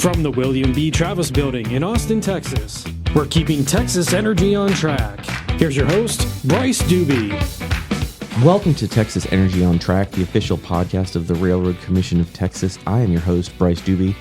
From the William B. Travis Building in Austin, Texas, we're keeping Texas energy on track. Here's your host, Bryce Doobie. Welcome to Texas Energy on Track, the official podcast of the Railroad Commission of Texas. I am your host, Bryce Doobie,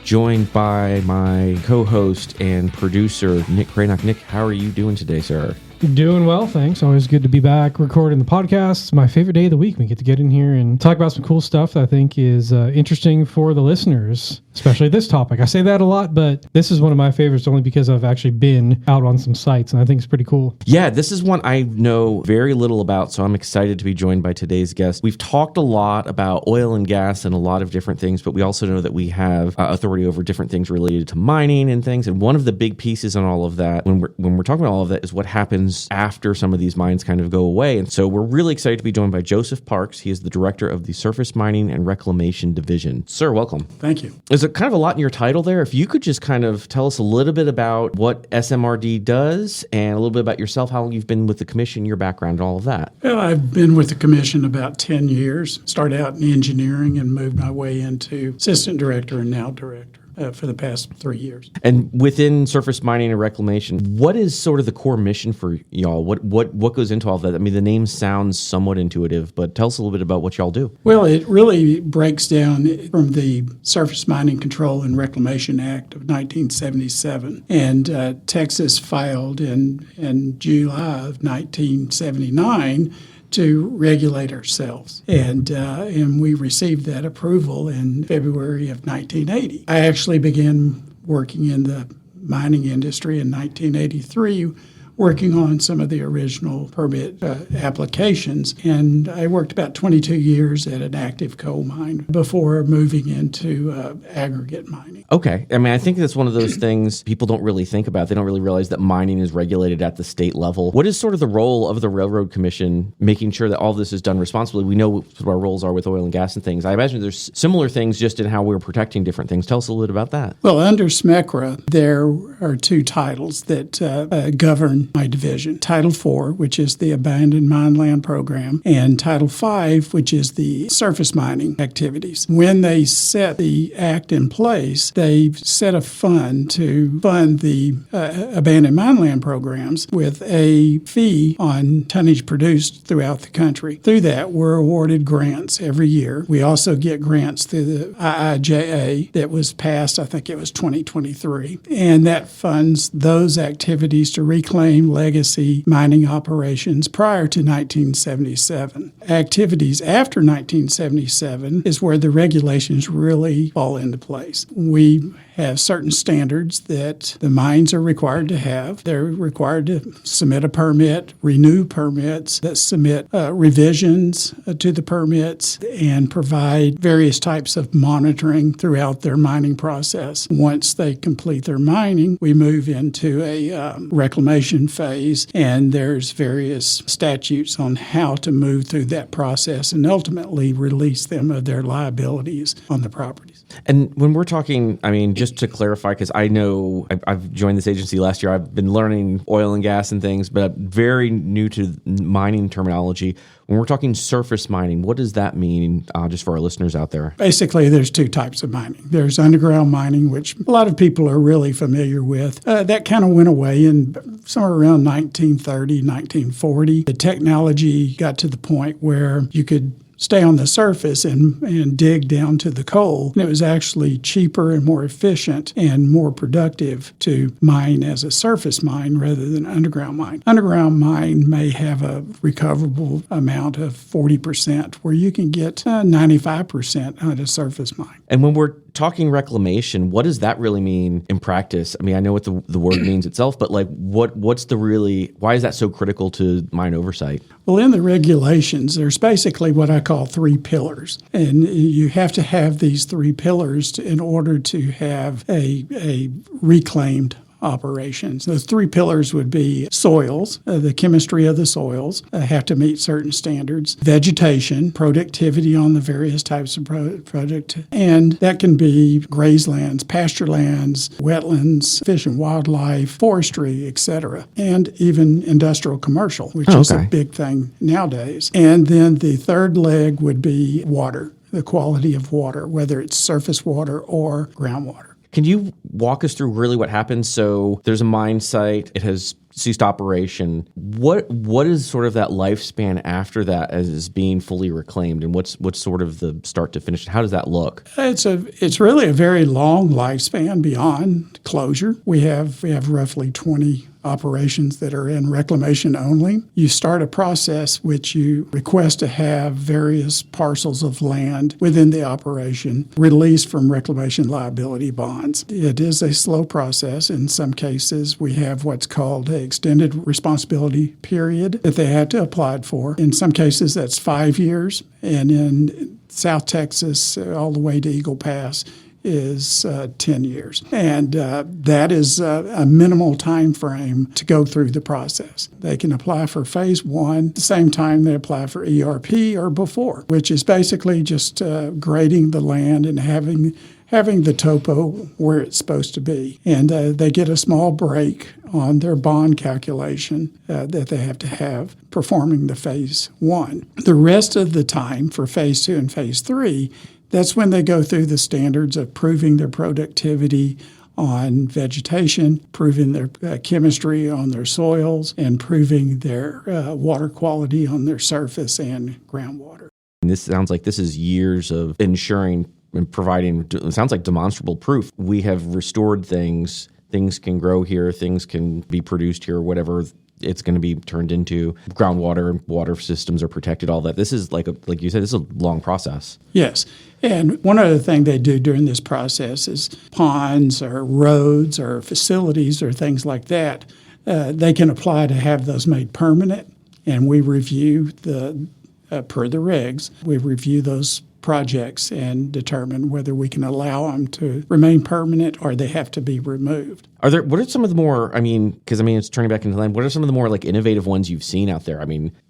joined by my co-host and producer, Nick Cranock. Nick, how are you doing today, sir? Doing well, thanks. Always good to be back recording the podcast. It's my favorite day of the week. We get to get in here and talk about some cool stuff that I think is interesting for the listeners, especially this topic. I say that a lot, but this is one of my favorites only because I've actually been out on some sites, and I think it's pretty cool. Yeah, this is one I know very little about, so I'm excited to be joined by today's guest. We've talked a lot about oil and gas and a lot of different things, but we also know that we have authority over different things related to mining and things, and one of the big pieces on all of that, when we're talking about all of that, is what happens after some of these mines kind of go away. And so we're really excited to be joined by Joseph Parks. He is the director of the Surface Mining and Reclamation Division. Sir, welcome. Thank you. There's kind of a lot in your title there. If you could just kind of tell us a little bit about what SMRD does and a little bit about yourself, how long you've been with the commission, your background, and all of that. Well, I've been with the commission about 10 years. Started out in engineering and moved my way into assistant director and now director for the past 3 years. And within surface mining and reclamation, what is sort of the core mission for y'all? What goes into all of that? I mean, the name sounds somewhat intuitive, but tell us a little bit about what y'all do. Well, it really breaks down from the Surface Mining Control and Reclamation Act of 1977. And Texas filed in July of 1979 to regulate ourselves. And we received that approval in February of 1980. I actually began working in the mining industry in 1983, working on some of the original permit applications. And I worked about 22 years at an active coal mine before moving into aggregate mining. Okay. I mean, I think that's one of those things people don't really think about. They don't really realize that mining is regulated at the state level. What is sort of the role of the Railroad Commission, making sure that all this is done responsibly? We know what our roles are with oil and gas and things. I imagine there's similar things just in how we're protecting different things. Tell us a little bit about that. Well, under SMECRA, there are two titles that govern my division. Title IV, which is the Abandoned Mine Land Program, and Title V, which is the surface mining activities. When they set the act in place, they set a fund to fund the abandoned mine land programs with a fee on tonnage produced throughout the country. Through that, we're awarded grants every year. We also get grants through the IIJA that was passed, I think it was 2023, and that funds those activities to reclaim legacy mining operations prior to 1977. Activities after 1977 is where the regulations really fall into place. We have certain standards that the mines are required to have. They're required to submit a permit, renew permits, that submit revisions to the permits, and provide various types of monitoring throughout their mining process. Once they complete their mining, we move into a reclamation phase, and there's various statutes on how to move through that process and ultimately release them of their liabilities on the properties. And when we're talking, I mean, just to clarify, because I know I've joined this agency last year, I've been learning oil and gas and things, but I'm very new to mining terminology. When we're talking surface mining, what does that mean, just for our listeners out there? Basically, there's two types of mining. There's underground mining, which a lot of people are really familiar with. That kind of went away in somewhere around 1930, 1940. The technology got to the point where you could stay on the surface and dig down to the coal. And it was actually cheaper and more efficient and more productive to mine as a surface mine rather than an underground mine. Underground mine may have a recoverable amount of 40%, where you can get 95% on a surface mine. And when we're talking reclamation, what does that really mean in practice? I mean, I know what the word means itself, but like what's the really, why is that so critical to mine oversight? Well, in the regulations, there's basically what I call three pillars. And you have to have these three pillars in order to have a reclaimed operations. Those three pillars would be soils, the chemistry of the soils have to meet certain standards, vegetation, productivity on the various types of product, and that can be grazelands, pasture lands, wetlands, fish and wildlife, forestry, etc., and even industrial commercial, which is a big thing nowadays. And then the third leg would be water, the quality of water, whether it's surface water or groundwater. Can you walk us through really what happens? So there's a mine site. It has ceased operation. What is sort of that lifespan after that as being fully reclaimed, and what's sort of the start to finish? How does that look? It's really a very long lifespan beyond closure. We have roughly 20 operations that are in reclamation only. You start a process which you request to have various parcels of land within the operation released from reclamation liability bonds. It is a slow process. In some cases, we have what's called an extended responsibility period that they have to apply for. In some cases, that's 5 years. And in South Texas, all the way to Eagle Pass, is 10 years. And that is a minimal time frame to go through the process. They can apply for phase one at the same time they apply for ERP or before, which is basically just grading the land and having the topo where it's supposed to be. And they get a small break on their bond calculation that they have to have performing the phase one. The rest of the time for phase two and phase three, that's when they go through the standards of proving their productivity on vegetation, proving their chemistry on their soils, and proving their water quality on their surface and groundwater. And this sounds like this is years of ensuring and providing, it sounds like demonstrable proof. We have restored things. Things can grow here. Things can be produced here, whatever it's going to be turned into. Groundwater, water systems are protected, all that. This is like you said, this is a long process. Yes. And one other thing they do during this process is ponds or roads or facilities or things like that, they can apply to have those made permanent. And we review per the regs, we review those projects and determine whether we can allow them to remain permanent or they have to be removed. What are some of the more, it's turning back into land, what are some of the more like innovative ones you've seen out there?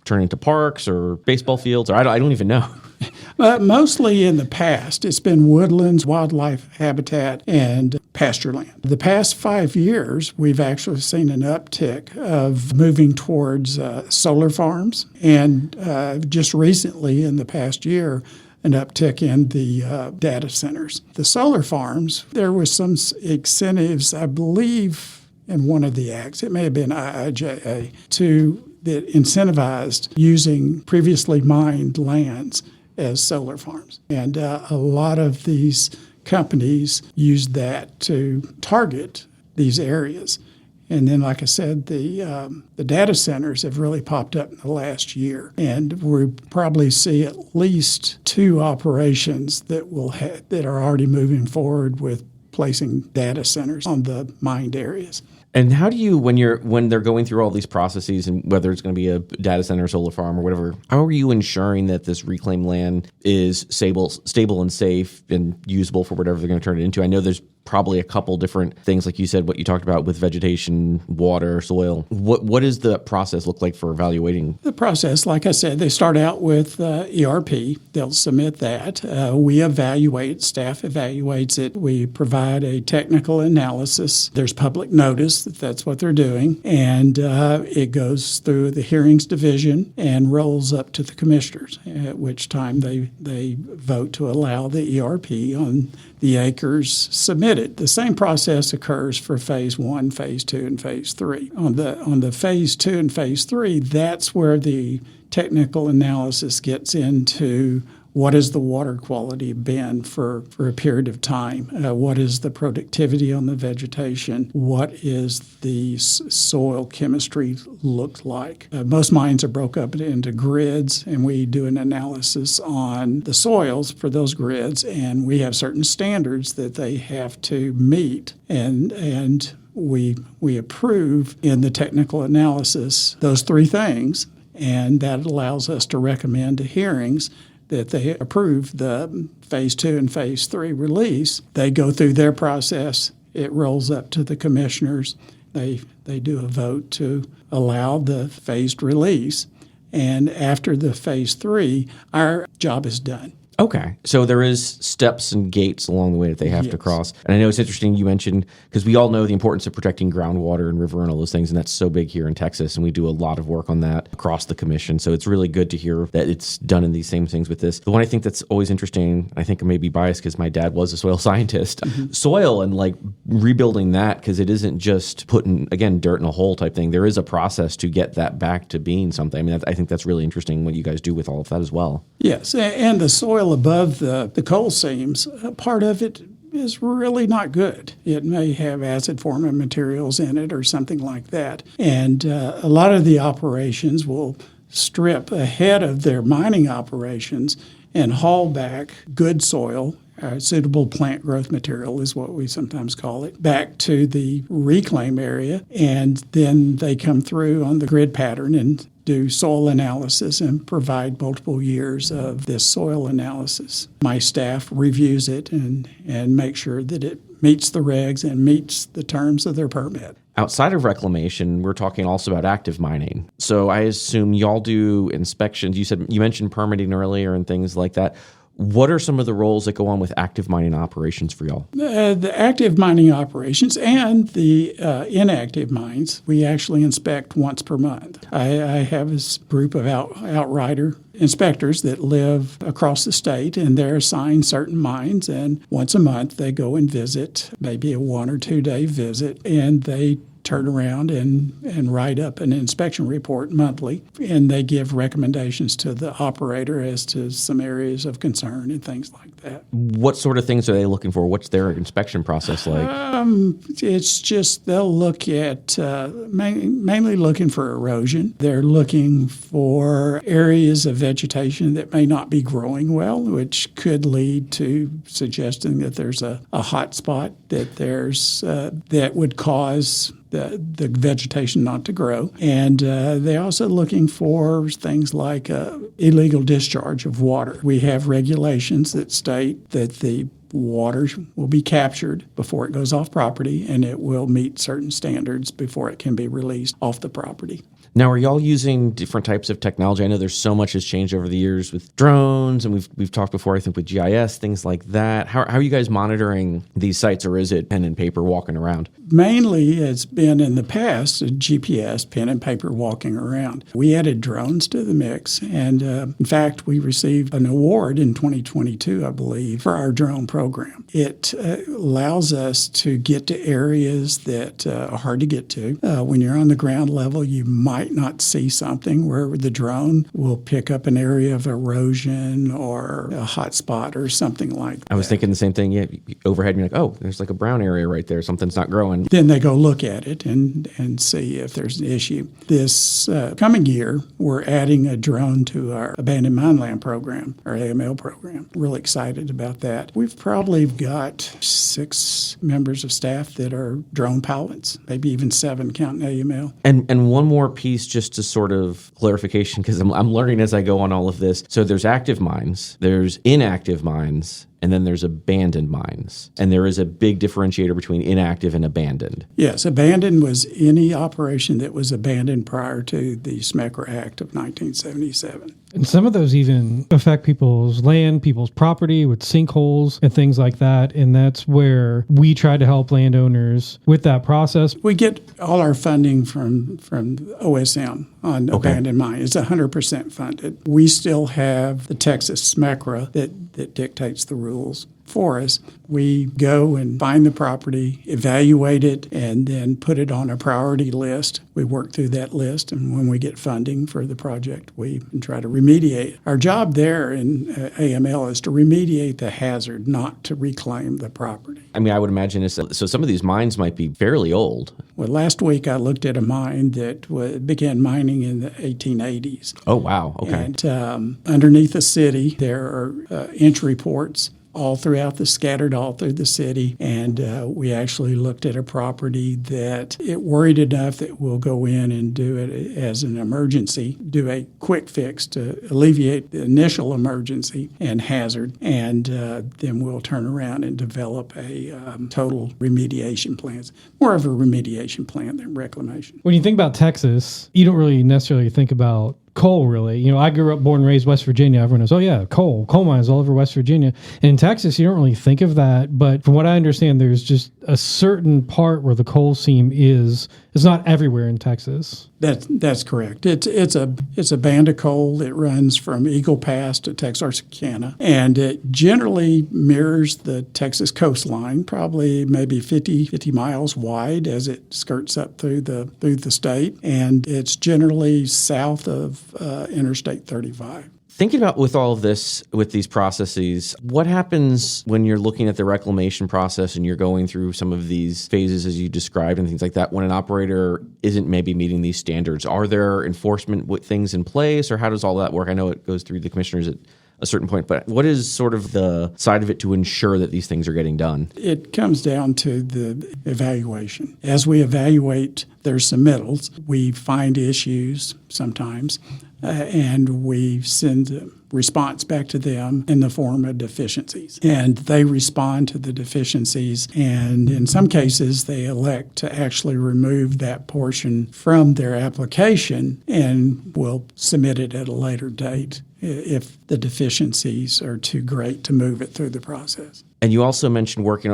Turn into parks or baseball fields, or I don't even know. Mostly in the past, it's been woodlands, wildlife habitat, and pasture land. The past 5 years, we've actually seen an uptick of moving towards solar farms, and just recently in the past year, an uptick in the data centers. The solar farms, there was some incentives, I believe, in one of the acts, it may have been IIJA, that incentivized using previously mined lands as solar farms. And a lot of these companies used that to target these areas. And then, like I said, the data centers have really popped up in the last year, and we probably see at least 2 operations that that are already moving forward with placing data centers on the mined areas. And how do you, when they're going through all these processes, and whether it's going to be a data center, solar farm, or whatever, how are you ensuring that this reclaimed land is stable and safe and usable for whatever they're going to turn it into? I know there's probably a couple different things, like you said, what you talked about with vegetation, water, soil. What does the process look like for evaluating? The process, like I said, they start out with ERP. They'll submit that. We evaluate, staff evaluates it. We provide a technical analysis. There's public notice that that's what they're doing. And it goes through the hearings division and rolls up to the commissioners, at which time they vote to allow the ERP on the acres submitted. The same process occurs for phase one, phase two, and phase three. On the phase two and phase three, that's where the technical analysis gets into what has the water quality been for a period of time? What is the productivity on the vegetation? What is the soil chemistry look like? Most mines are broke up into grids, and we do an analysis on the soils for those grids, and we have certain standards that they have to meet, and we approve in the technical analysis those 3 things, and that allows us to recommend to hearings that they approve the phase 2 and phase 3 release. They go through their process. It rolls up to the commissioners. They do a vote to allow the phased release. And after the phase 3, our job is done. Okay. So there is steps and gates along the way that they have to Yes. cross. And I know it's interesting you mentioned, because we all know the importance of protecting groundwater and river and all those things, and that's so big here in Texas, and we do a lot of work on that across the commission. So it's really good to hear that it's done in these same things with this. The one I think that's always interesting, I think I may be biased because my dad was a soil scientist, soil and like rebuilding that, because it isn't just putting, again, dirt in a hole type thing. There is a process to get that back to being something. I mean, I think that's really interesting what you guys do with all of that as well. Yes, and the soil above the coal seams, part of it is really not good. It may have acid forming materials in it or something like that. And a lot of the operations will strip ahead of their mining operations and haul back good soil. Suitable plant growth material is what we sometimes call it, back to the reclaim area. And then they come through on the grid pattern and do soil analysis and provide multiple years of this soil analysis. My staff reviews it and make sure that it meets the regs and meets the terms of their permit. Outside of reclamation, we're talking also about active mining. So I assume y'all do inspections. You mentioned permitting earlier and things like that. What are some of the roles that go on with active mining operations for y'all? The active mining operations and the inactive mines, we actually inspect once per month. I have this group of outrider inspectors that live across the state, and they're assigned certain mines, and once a month they go and visit, maybe a 1 or 2 day visit, and they turn around and write up an inspection report monthly, and they give recommendations to the operator as to some areas of concern and things like that. What sort of things are they looking for? What's their inspection process like? It's just they'll look at mainly looking for erosion. They're looking for areas of vegetation that may not be growing well, which could lead to suggesting that there's a hot spot that would cause the vegetation not to grow. And they're also looking for things like illegal discharge of water. We have regulations that state that the water will be captured before it goes off property, and it will meet certain standards before it can be released off the property. Now, are y'all using different types of technology? I know there's so much has changed over the years with drones, and we've talked before, I think, with GIS, things like that. How are you guys monitoring these sites, or is it pen and paper walking around? Mainly, it's been in the past GPS, pen and paper walking around. We added drones to the mix, and in fact, we received an award in 2022, I believe, for our drone program. It allows us to get to areas that are hard to get to. When you're on the ground level, you might not see something where the drone will pick up an area of erosion or a hot spot or something like that. I was thinking the same thing. Yeah, overhead, you're like, oh, there's like a brown area right there. Something's not growing. Then they go look at it and see if there's an issue. This coming year, we're adding a drone to our abandoned mine land program, our AML program. Really excited about that. We've probably got 6 members of staff that are drone pilots, maybe even 7 counting AML. And one more piece just to sort of clarification, because I'm learning as I go on all of this. So there's active mines, there's inactive mines, and then there's abandoned mines. And there is a big differentiator between inactive and abandoned. Yes, abandoned was any operation that was abandoned prior to the SMECRA Act of 1977. And some of those even affect people's land, people's property with sinkholes and things like that. And that's where we try to help landowners with that process. We get all our funding from OSM on abandoned mine. It's 100% funded. We still have the Texas SMECRA that dictates the rules for us. We go and find the property, evaluate it, and then put it on a priority list. We work through that list, and when we get funding for the project, we try to remediate. Our job there in AML is to remediate the hazard, not to reclaim the property. I mean, I would imagine so some of these mines might be fairly old. Well, last week I looked at a mine that began mining in the 1880s. Oh, wow. Okay. And underneath the city, there are inch reports scattered all through the city. And we actually looked at a property that it worried enough that we'll go in and do it as an emergency, do a quick fix to alleviate the initial emergency and hazard. And then we'll turn around and develop a total remediation plan. It's more of a remediation plan than reclamation. When you think about Texas, you don't really necessarily think about coal, really. You know, I grew up, born and raised West Virginia. Everyone knows, oh yeah, coal mines all over West Virginia. And in Texas, you don't really think of that. But from what I understand, there's just a certain part where the coal seam is. It's not everywhere in Texas. That's correct. It's a band of coal. It runs from Eagle Pass to Texarkana, and it generally mirrors the Texas coastline, probably maybe 50 miles wide as it skirts up through the state, and it's generally south of Interstate 35. Thinking about with all of this, with these processes, what happens when you're looking at the reclamation process and you're going through some of these phases as you described and things like that, when an operator isn't maybe meeting these standards? Are there enforcement things in place, or how does all that work? I know it goes through the commissioners at a certain point, but what is sort of the side of it to ensure that these things are getting done? It comes down to the evaluation. As we evaluate their submittals, we find issues sometimes, and we send a response back to them in the form of deficiencies. And they respond to the deficiencies, and in some cases, they elect to actually remove that portion from their application and will submit it at a later date if the deficiencies are too great to move it through the process. And you also mentioned working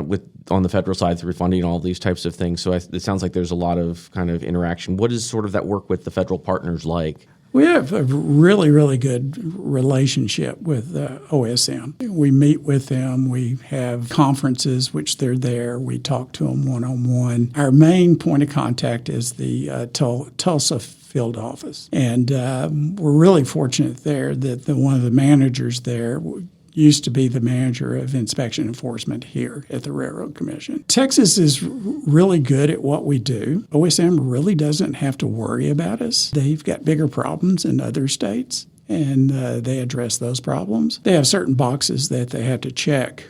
on the federal side through funding and all these types of things. So it sounds like there's a lot of kind of interaction. What is sort of that work with the federal partners like? We have a really, really good relationship with OSM. We meet with them. We have conferences, which they're there. We talk to them one-on-one. Our main point of contact is the Tulsa field office. And we're really fortunate there that one of the managers there used to be the manager of inspection enforcement here at the Railroad Commission. Texas is really good at what we do. OSM really doesn't have to worry about us. They've got bigger problems in other states, and they address those problems. They have certain boxes that they have to check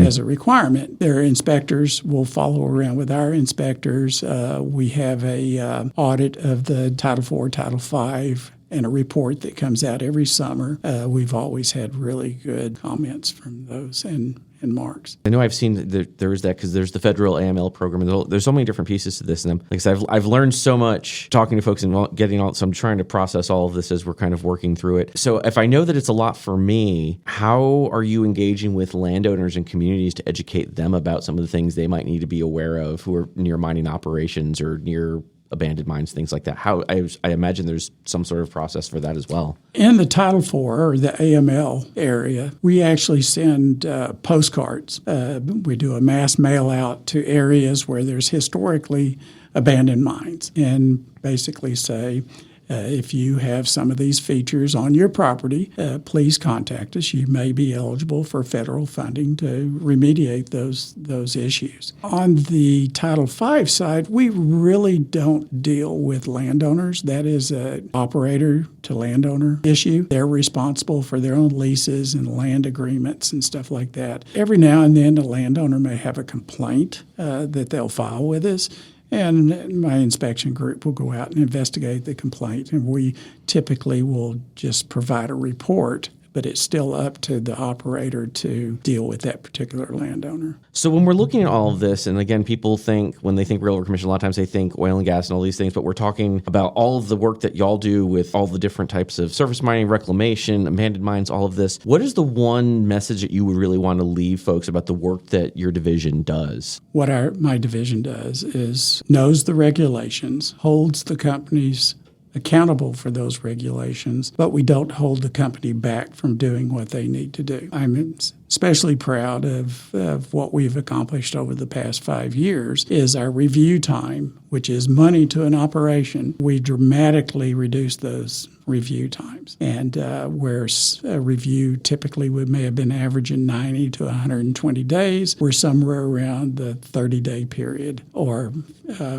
as a requirement. Their inspectors will follow around with our inspectors. We have a audit of the Title IV, Title V, and a report that comes out every summer. We've always had really good comments from those and marks. I know I've seen that there is that because there's the federal AML program. And there's so many different pieces to this. And like I said, I've learned so much talking to folks and getting all. So I'm trying to process all of this as we're kind of working through it. So if I know that it's a lot for me, how are you engaging with landowners and communities to educate them about some of the things they might need to be aware of who are near mining operations or near abandoned mines, things like that? How I imagine there's some sort of process for that as well. In the Title IV or the AML area, we actually send postcards. We do a mass mail out to areas where there's historically abandoned mines and basically say, if you have some of these features on your property, please contact us. You may be eligible for federal funding to remediate those issues. On the Title V side, we really don't deal with landowners. That is an operator to landowner issue. They're responsible for their own leases and land agreements and stuff like that. Every now and then, a landowner may have a complaint that they'll file with us. And my inspection group will go out and investigate the complaint, and we typically will just provide a report, but it's still up to the operator to deal with that particular landowner. So when we're looking at all of this, and again, people think, when they think Railroad Commission, a lot of times they think oil and gas and all these things, but we're talking about all of the work that y'all do with all the different types of surface mining, reclamation, abandoned mines, all of this. What is the one message that you would really want to leave folks about the work that your division does? What my division does is knows the regulations, holds the companies accountable for those regulations, but we don't hold the company back from doing what they need to do. I'm especially proud of what we've accomplished over the past 5 years is our review time, which is money to an operation. We dramatically reduced those review times. And where a review typically may have been averaging 90 to 120 days, we're somewhere around the 30-day period, or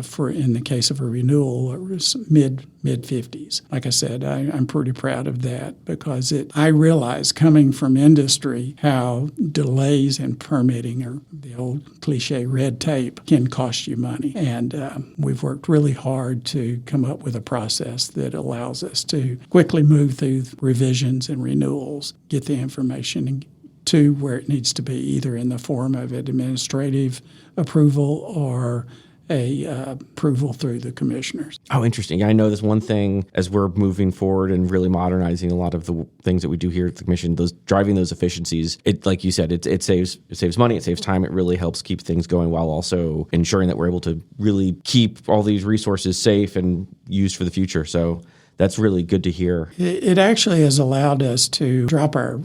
for in the case of a renewal, it was mid-50s. Like I said, I'm pretty proud of that because I realize coming from industry how delays in permitting, or the old cliche red tape, can cost you money. And we've worked really hard to come up with a process that allows us to quickly move through revisions and renewals, get the information to where it needs to be, either in the form of administrative approval or approval through the commissioners. Oh, interesting. I know this one thing as we're moving forward and really modernizing a lot of the things that we do here at the commission, driving those efficiencies. It, like you said, it saves money, it saves time. It really helps keep things going while also ensuring that we're able to really keep all these resources safe and used for the future. So that's really good to hear. It actually has allowed us to drop our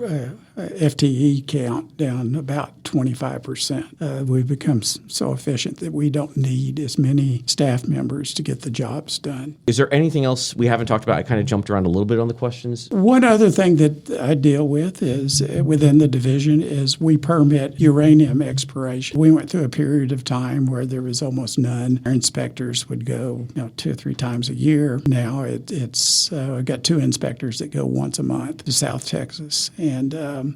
FTE count down about 25%. We've become so efficient that we don't need as many staff members to get the jobs done. Is there anything else we haven't talked about? I kind of jumped around a little bit on the questions. One other thing that I deal with is within the division is we permit uranium exploration. We went through a period of time where there was almost none. Our inspectors would go 2 or 3 times a year. Now it's I've got 2 inspectors that go once a month to South Texas, and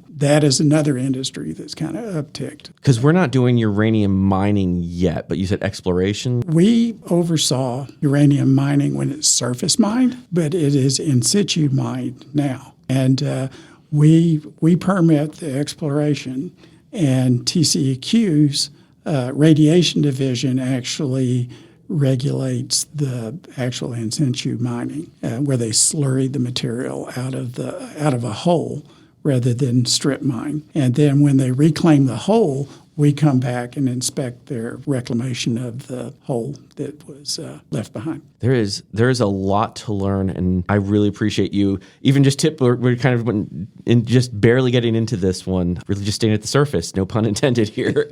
that is another industry that's kind of upticked. Because we're not doing uranium mining yet, but you said exploration. We oversaw uranium mining when it's surface mined, but it is in situ mined now. And we permit the exploration, and TCEQ's radiation division actually regulates the actual in situ mining, where they slurry the material out of a hole rather than strip mine. And then when they reclaim the hole, we come back and inspect their reclamation of the hole that was left behind. There is a lot to learn, and I really appreciate you. Even just we're kind of just barely getting into this one, really just staying at the surface, no pun intended here.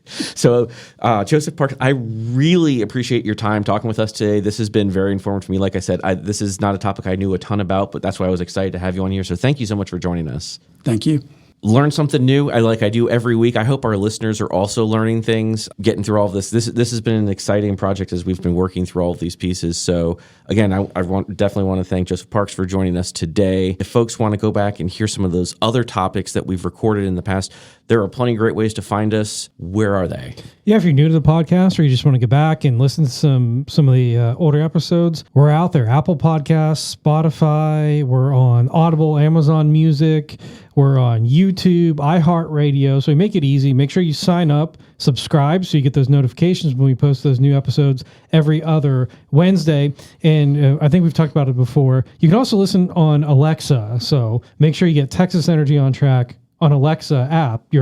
So, Joseph Parks, I really appreciate your time talking with us today. This has been very informative for me. Like I said, this is not a topic I knew a ton about, but that's why I was excited to have you on here. So thank you so much for joining us. Thank you. Learn something new, I do every week. I hope our listeners are also learning things, getting through all of this. This has been an exciting project as we've been working through all of these pieces. So again, I definitely want to thank Joseph Parks for joining us today. If folks want to go back and hear some of those other topics that we've recorded in the past, there are plenty of great ways to find us. Where are they? Yeah, if you're new to the podcast or you just want to get back and listen to some of the older episodes, we're out there. Apple Podcasts, Spotify, we're on Audible, Amazon Music, we're on YouTube, iHeartRadio. So we make it easy. Make sure you sign up, subscribe, so you get those notifications when we post those new episodes every other Wednesday. And I think we've talked about it before. You can also listen on Alexa. So make sure you get Texas Energy on Track on your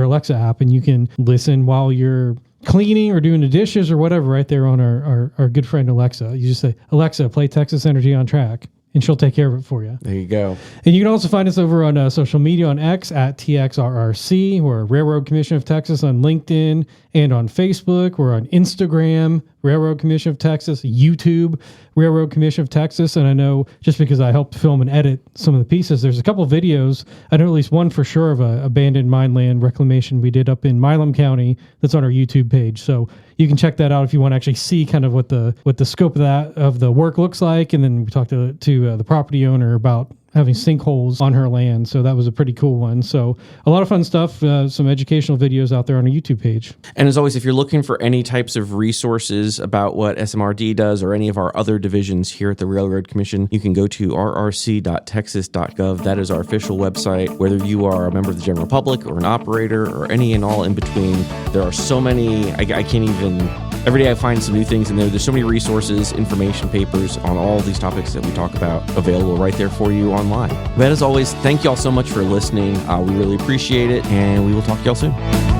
Alexa app, and you can listen while you're cleaning or doing the dishes or whatever right there on our good friend Alexa. You just say, Alexa, play Texas Energy on Track, and she'll take care of it for you. There you go. And you can also find us over on social media on X at TXRRC. We're Railroad Commission of Texas on LinkedIn and on Facebook. We're on Instagram, Railroad Commission of Texas, YouTube, Railroad Commission of Texas. And I know just because I helped film and edit some of the pieces, there's a couple of videos. I know at least one for sure of a abandoned mine land reclamation we did up in Milam County that's on our YouTube page. So you can check that out if you want to actually see kind of what the scope of the work looks like. And then we talked to the property owner about having sinkholes on her land. So that was a pretty cool one. So a lot of fun stuff, some educational videos out there on our YouTube page. And as always, if you're looking for any types of resources about what SMRD does or any of our other divisions here at the Railroad Commission, you can go to rrc.texas.gov. That is our official website. Whether you are a member of the general public or an operator or any and all in between, there are so many, I can't even, every day I find some new things in there. There's so many resources, information papers on all these topics that we talk about available right there for you online. But as always, thank you all so much for listening. We really appreciate it, and we will talk to y'all soon.